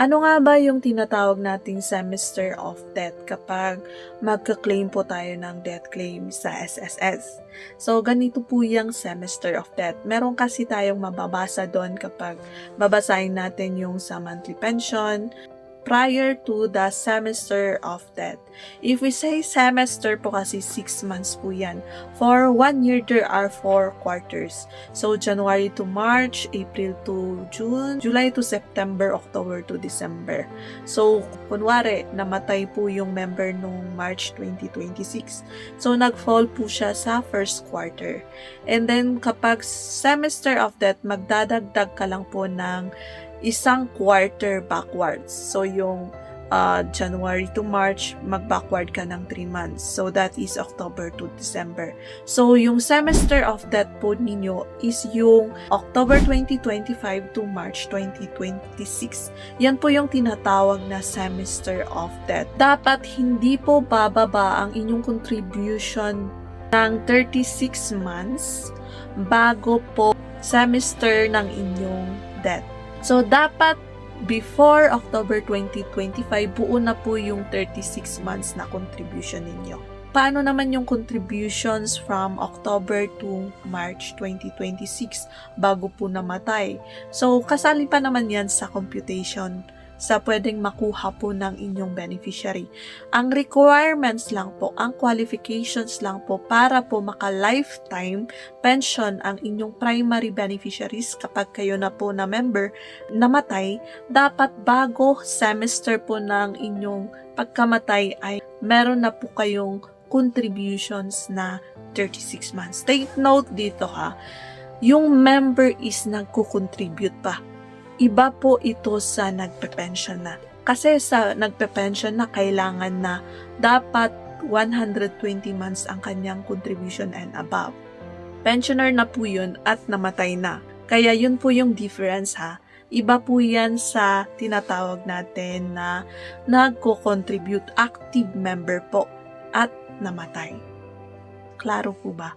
Ano nga ba yung tinatawag nating semester of death kapag magka-claim po tayo ng death claim sa SSS? So, ganito po yung semester of death. Meron kasi tayong mababasa doon kapag babasahin natin yung sa monthly pension prior to the semester of death. If we say semester po kasi 6 months po yan. For 1 year, there are 4 quarters. So, January to March, April to June, July to September, October to December. So, kunwari, namatay po yung member noong March 2026. So, nag-fall po siya sa first quarter. And then, kapag semester of death, magdadagdag ka lang po ng isang quarter backwards. So, yung January to March, mag-backward ka ng 3 months. So, that is October to December. So, yung semester of death po ninyo is yung October 2025 to March 2026. Yan po yung tinatawag na semester of death. Dapat hindi po bababa ang inyong contribution ng 36 months bago po semester ng inyong death. So, dapat before October 2025, buo na po yung 36 months na contribution ninyo. Paano naman yung contributions from October to March 2026 bago po namatay? So, kasali pa naman yan sa computation sa pwedeng makuha po ng inyong beneficiary. Ang requirements lang po, ang qualifications lang po para po maka-lifetime pension ang inyong primary beneficiaries kapag kayo na po na member namatay, dapat bago semester po ng inyong pagkamatay ay meron na po kayong contributions na 36 months. Take note dito ha, yung member is nagko-contribute pa. Iba po ito sa nagpe-pension na. Kasi sa nagpe-pension na, kailangan na dapat 120 months ang kanyang contribution and above. Pensioner na po yun at namatay na. Kaya yun po yung difference ha. Iba po yan sa tinatawag natin na nagko-contribute, active member po at namatay. Klaro po ba?